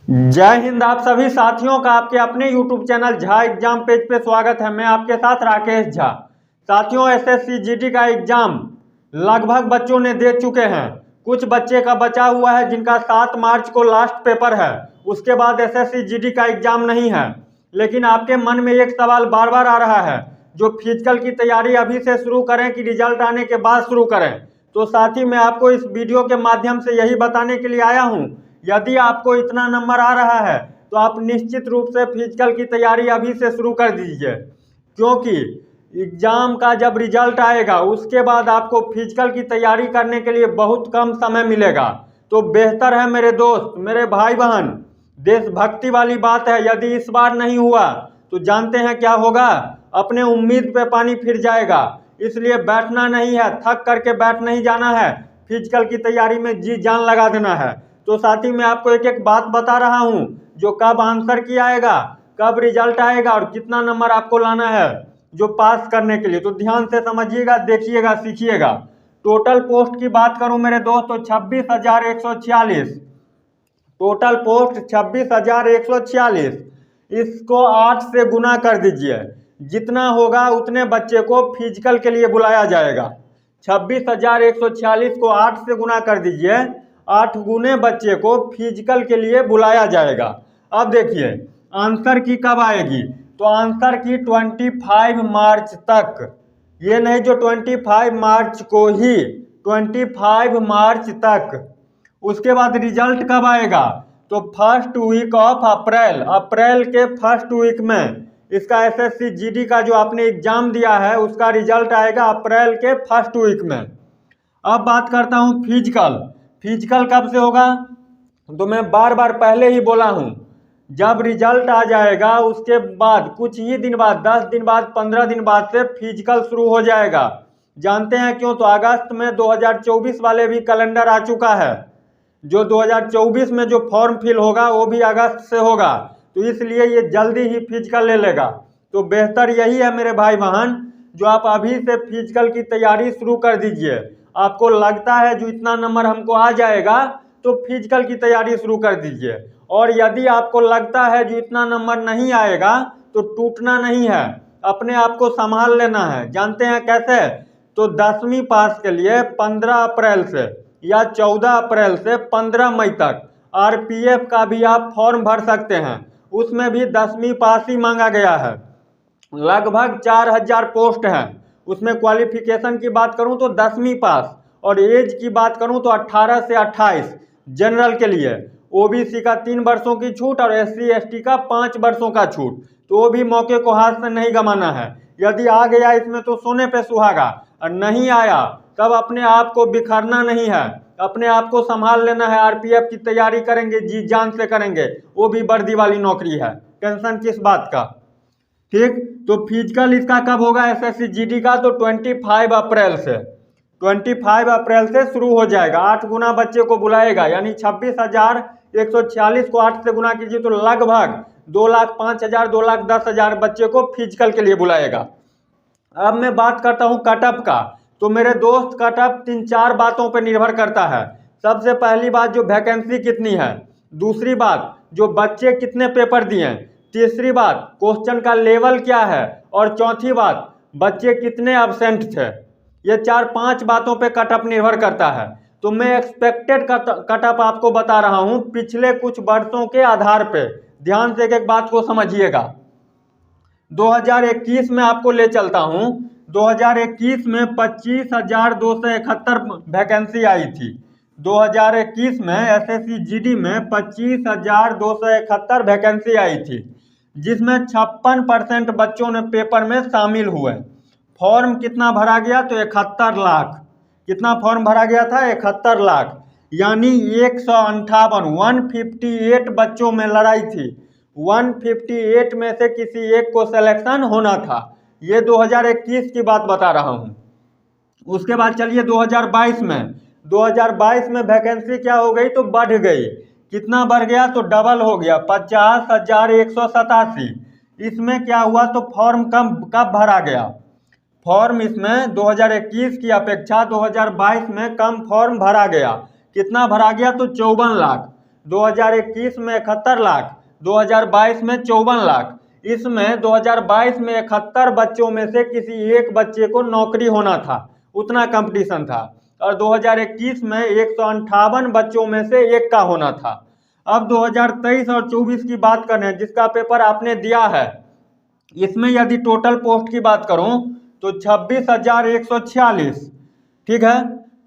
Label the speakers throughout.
Speaker 1: जय हिंद। आप सभी साथियों का आपके अपने YouTube channel Jha exam page पे स्वागत है। मैं आपके साथ राकेश झा। साथियों, एसएससी जीडी का एग्जाम लगभग बच्चों ने दे चुके हैं। कुछ बच्चे का बचा हुआ है जिनका 7 मार्च को लास्ट पेपर है। उसके बाद एसएससी जीडी का एग्जाम नहीं है। लेकिन आपके मन में एक सवाल बार बार आ रहा है, जो फिजिकल की तैयारी अभी से शुरू करें कि रिजल्ट आने के बाद शुरू करें। तो साथी, मैं आपको इस वीडियो के माध्यम से यही बताने के लिए आया हूँ, यदि आपको इतना नंबर आ रहा है तो आप निश्चित रूप से फिजिकल की तैयारी अभी से शुरू कर दीजिए, क्योंकि एग्जाम का जब रिजल्ट आएगा उसके बाद आपको फिजिकल की तैयारी करने के लिए बहुत कम समय मिलेगा। तो बेहतर है मेरे दोस्त, मेरे भाई बहन, देशभक्ति वाली बात है, यदि इस बार नहीं हुआ तो जानते हैं क्या होगा। अपने उम्मीद पे पानी फिर जाएगा। इसलिए बैठना नहीं है, थक करके बैठ नहीं जाना है, फिजिकल की तैयारी में जी जान लगा देना है। तो साथी, मैं आपको एक एक बात बता रहा हूं, जो कब आंसर की आएगा, कब रिजल्ट आएगा और कितना नंबर आपको लाना है जो पास करने के लिए। तो ध्यान से समझिएगा, देखिएगा, सीखिएगा। टोटल पोस्ट की बात करूं मेरे दोस्त तो 26,146 टोटल पोस्ट 26,146। इसको 8 से गुना कर दीजिए। जितना होगा उतने बच्चे को फिजिकल के लिए बुलाया जाएगा। 26,146 को 8 से गुना कर दीजिए। 8 गुने बच्चे को फिजिकल के लिए बुलाया जाएगा। अब देखिए आंसर की कब आएगी, तो आंसर की 25 मार्च तक। ये नहीं जो 25 मार्च को ही, 25 मार्च तक। उसके बाद रिजल्ट कब आएगा, तो फर्स्ट वीक ऑफ अप्रैल। अप्रैल के फर्स्ट वीक में इसका एसएससी जीडी का जो आपने एग्जाम दिया है उसका रिजल्ट आएगा अप्रैल के फर्स्ट वीक में। अब बात करता हूँ फिजिकल। फिजिकल कब से होगा, तो मैं बार बार पहले ही बोला हूँ, जब रिजल्ट आ जाएगा उसके बाद कुछ ही दिन बाद, 10 दिन बाद, 15 दिन बाद से फिजिकल शुरू हो जाएगा। जानते हैं क्यों, तो अगस्त में 2024 वाले भी कैलेंडर आ चुका है। जो 2024 में जो फॉर्म फिल होगा वो भी अगस्त से होगा, तो इसलिए ये जल्दी ही फिजिकल ले लेगा। तो बेहतर यही है मेरे भाई बहन, जो आप अभी से फिजिकल की तैयारी शुरू कर दीजिए। आपको लगता है जो इतना नंबर हमको आ जाएगा तो फिजिकल की तैयारी शुरू कर दीजिए। और यदि आपको लगता है जो इतना नंबर नहीं आएगा तो टूटना नहीं है, अपने आप को संभाल लेना है। जानते हैं कैसे, तो 10वीं पास के लिए 15 अप्रैल से या 14 अप्रैल से 15 मई तक आरपीएफ का भी आप फॉर्म भर सकते हैं। उसमें भी 10वीं पास ही मांगा गया है। लगभग 4000 पोस्ट हैं। उसमें क्वालिफिकेशन की बात करूं तो 10वीं पास, और एज की बात करूं तो 18 से 28 जनरल के लिए। ओबीसी का 3 वर्षों की छूट और एससी एसटी का 5 वर्षों का छूट। तो वो भी मौके को हाथ से नहीं गंवाना है। यदि आ गया इसमें तो सोने पे सुहागा, और नहीं आया तब अपने आप को बिखरना नहीं है, अपने आप को संभाल लेना है। आरपीएफ की तैयारी करेंगे, जी जान से करेंगे, वो भी वर्दी वाली नौकरी है, टेंशन किस बात का। ठीक, तो फिजिकल इसका कब होगा एसएससी जीडी का, तो 25 अप्रैल से। 25 अप्रैल से शुरू हो जाएगा। 8 गुना बच्चे को बुलाएगा, यानी 26,146 को 8 से गुना कीजिए तो लगभग 2,05,000 2,10,000 बच्चे को फिजिकल के लिए बुलाएगा। अब मैं बात करता हूं कटअप का। तो मेरे दोस्त, कटअप 3-4 बातों पर निर्भर करता है। सबसे पहली बात, जो वैकेंसी कितनी है। दूसरी बात, जो बच्चे कितने पेपर दिए। तीसरी बात, क्वेश्चन का लेवल क्या है। और चौथी बात, बच्चे कितने एब्सेंट थे। ये 4-5 बातों पे कटअप निर्भर करता है। तो मैं एक्सपेक्टेड कटअप आपको बता रहा हूं पिछले कुछ वर्षों के आधार पे। ध्यान से एक एक बात को समझिएगा। 2021 में आपको ले चलता हूं। 2021 में 25,271 वैकेंसी आई थी। 2021 में एसएससी जीडी में 25,271 वैकेंसी आई थी, जिसमें 56% बच्चों ने पेपर में शामिल हुए। फॉर्म कितना भरा गया, तो 71 लाख। कितना फॉर्म भरा गया था, 71 लाख। यानी 158 बच्चों में लड़ाई थी। 158 में से किसी एक को सिलेक्शन होना था। ये 2021 की बात बता रहा हूँ। उसके बाद चलिए 2022 में। 2022 में वैकेंसी क्या हो गई, तो बढ़ गई। कितना बढ़ गया, तो डबल हो गया, 50,187। इसमें क्या हुआ, तो फॉर्म कब भरा गया। फॉर्म इसमें 2021 की अपेक्षा 2022 में कम फॉर्म भरा गया। कितना भरा गया, तो 54 लाख। 2021 में 71 लाख, 2022 में 54 लाख। इसमें 2022 में 71 बच्चों में से किसी एक बच्चे को नौकरी होना था, उतना कंपटीशन था। और 2021 में 158 बच्चों में से एक का होना था। अब 2023 और 24 की बात करें, जिसका पेपर आपने दिया है, इसमें यदि टोटल पोस्ट की बात करूं तो 26,146, ठीक है।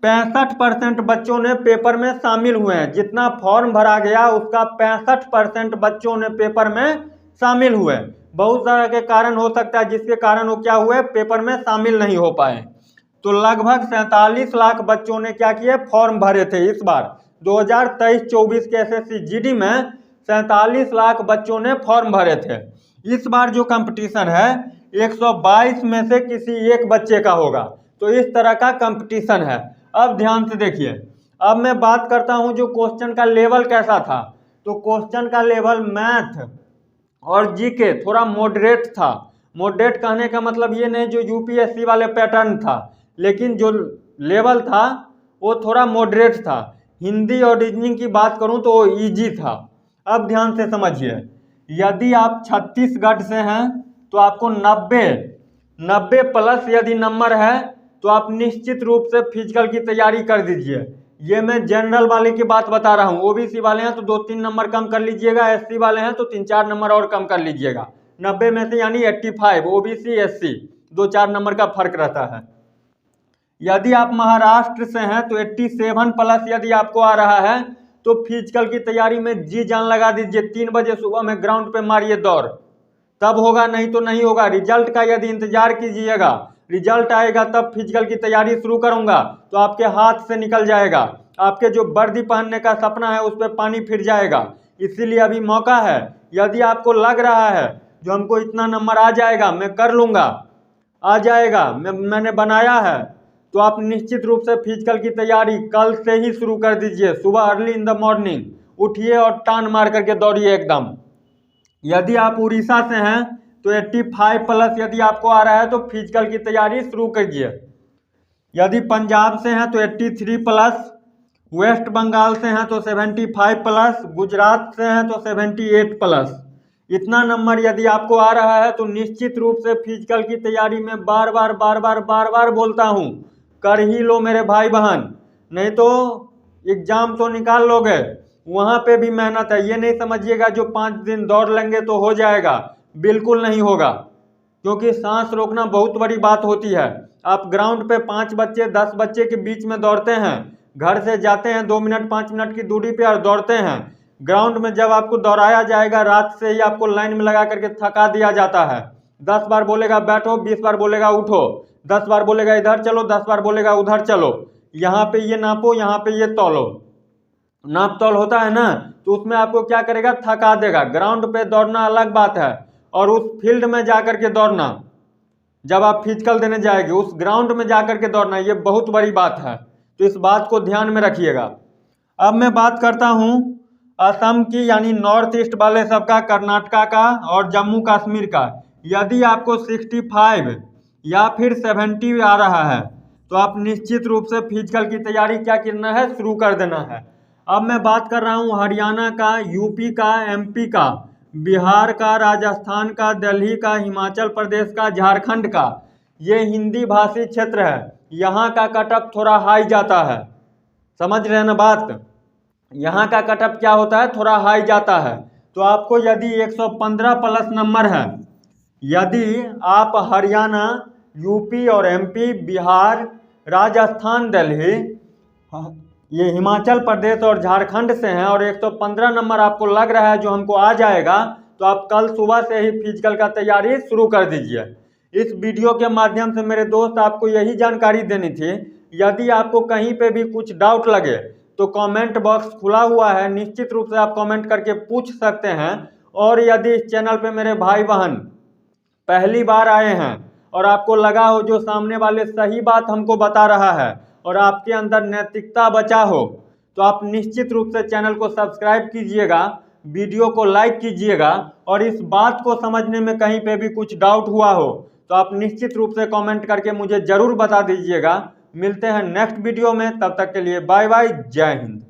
Speaker 1: 65% बच्चों ने पेपर में शामिल हुए हैं। जितना फॉर्म भरा गया उसका 65% बच्चों ने पेपर में शामिल हुए। बहुत तरह के कारण हो सकता है जिसके कारण वो क्या हुए, पेपर में शामिल नहीं हो पाए। तो लगभग 47 लाख बच्चों ने क्या किए, फॉर्म भरे थे। इस बार 2023-24 के SSC GD में 47 लाख बच्चों ने फॉर्म भरे थे। इस बार जो कंपटीशन है 122 में से किसी एक बच्चे का होगा। तो इस तरह का कंपटीशन है। अब ध्यान से देखिए, अब मैं बात करता हूं जो क्वेश्चन का लेवल कैसा था। तो क्वेश्चन का लेवल मैथ और जीके थोड़ा मॉडरेट था। मॉडरेट कहने का मतलब ये नहीं जो UPSC वाले पैटर्न था, लेकिन जो लेवल था वो थोड़ा मॉडरेट था। हिंदी और रीजनिंग की बात करूं तो वो ईजी था। अब ध्यान से समझिए, यदि आप छत्तीसगढ़ से हैं तो आपको 90 प्लस यदि नंबर है तो आप निश्चित रूप से फिजिकल की तैयारी कर दीजिए। ये मैं जनरल वाले की बात बता रहा हूँ। OBC वाले हैं तो 2-3 नंबर कम कर लीजिएगा, SC वाले हैं तो 3-4 नंबर और कम कर लीजिएगा। 90 में से यानी 85, OBC SC 2-4 नंबर का फर्क रहता है। यदि आप महाराष्ट्र से हैं तो 87 प्लस यदि आपको आ रहा है तो फिजिकल की तैयारी में जी जान लगा दीजिए। 3 बजे सुबह में ग्राउंड पे मारिए दौड़, तब होगा, नहीं तो नहीं होगा। रिजल्ट का यदि इंतजार कीजिएगा, रिजल्ट आएगा तब फिजिकल की तैयारी शुरू करूंगा तो आपके हाथ से निकल जाएगा। आपके जो वर्दी पहनने का सपना है उस पर पानी फिर जाएगा। इसीलिए अभी मौका है। यदि आपको लग रहा है जो हमको इतना नंबर आ जाएगा, मैं कर लूँगा, आ जाएगा, मैंने बनाया है, तो आप निश्चित रूप से फिजिकल की तैयारी कल से ही शुरू कर दीजिए। सुबह अर्ली इन द मॉर्निंग उठिए और टान मार करके दौड़िए एकदम। यदि आप उड़ीसा से हैं तो 85 प्लस यदि आपको आ रहा है तो फिजिकल की तैयारी शुरू कीजिए। यदि पंजाब से हैं तो 83 प्लस, वेस्ट बंगाल से हैं तो 75 प्लस, गुजरात से हैं तो 78 प्लस। इतना नंबर यदि आपको आ रहा है तो निश्चित रूप से फिजिकल की तैयारी में बार बार बोलता हूँ, कर ही लो मेरे भाई बहन, नहीं तो एग्जाम तो निकाल लोगे। वहाँ पे भी मेहनत है। ये नहीं समझिएगा जो 5 दिन दौड़ लेंगे तो हो जाएगा, बिल्कुल नहीं होगा। क्योंकि सांस रोकना बहुत बड़ी बात होती है। आप ग्राउंड पे 5 बच्चे 10 बच्चे के बीच में दौड़ते हैं, घर से जाते हैं 2 मिनट 5 मिनट की दूरी पे और दौड़ते हैं। ग्राउंड में जब आपको दौड़ाया जाएगा, रात से ही आपको लाइन में लगा करके थका दिया जाता है। 10 बार बोलेगा बैठो, 20 बार बोलेगा उठो, 10 बार बोलेगा इधर चलो, 10 बार बोलेगा उधर चलो, यहाँ पे ये नापो, यहाँ पे ये तौलो। नाप तौल होता है ना, तो उसमें आपको क्या करेगा, थका देगा। ग्राउंड पे दौड़ना अलग बात है और उस फील्ड में जाकर के दौड़ना, जब आप फिजिकल देने जाएंगे उस ग्राउंड में जाकर के दौड़ना, ये बहुत बड़ी बात है। तो इस बात को ध्यान में रखिएगा। अब मैं बात करता हूँ असम की, यानी नॉर्थ ईस्ट वाले सबका, कर्नाटका का और जम्मू कश्मीर का। यदि आपको 65 या फिर 70 आ रहा है तो आप निश्चित रूप से फिजिकल की तैयारी क्या करना है, शुरू कर देना है। अब मैं बात कर रहा हूँ हरियाणा का, यूपी का, MP का, बिहार का, राजस्थान का, दिल्ली का, हिमाचल प्रदेश का, झारखंड का। ये हिंदी भाषी क्षेत्र है, यहाँ का कटअप थोड़ा हाई जाता है। समझ रहे हैं ना बात, यहाँ का कटअप क्या होता है, थोड़ा हाई जाता है। तो आपको यदि 115 प्लस नंबर है, यदि आप हरियाणा, यूपी और MP, बिहार, राजस्थान, दिल्ली, ये हिमाचल प्रदेश और झारखंड से हैं और 115 नंबर आपको लग रहा है जो हमको आ जाएगा, तो आप कल सुबह से ही फिजिकल का तैयारी शुरू कर दीजिए। इस वीडियो के माध्यम से मेरे दोस्त आपको यही जानकारी देनी थी। यदि आपको कहीं पे भी कुछ डाउट लगे तो कमेंट बॉक्स खुला हुआ है, निश्चित रूप से आप कमेंट करके पूछ सकते हैं। और यदि इस चैनल पे मेरे भाई बहन पहली बार आए हैं और आपको लगा हो जो सामने वाले सही बात हमको बता रहा है और आपके अंदर नैतिकता बचा हो, तो आप निश्चित रूप से चैनल को सब्सक्राइब कीजिएगा, वीडियो को लाइक कीजिएगा। और इस बात को समझने में कहीं पे भी कुछ डाउट हुआ हो तो आप निश्चित रूप से कमेंट करके मुझे ज़रूर बता दीजिएगा। मिलते हैं नेक्स्ट वीडियो में, तब तक के लिए बाय बाय, जय हिंद।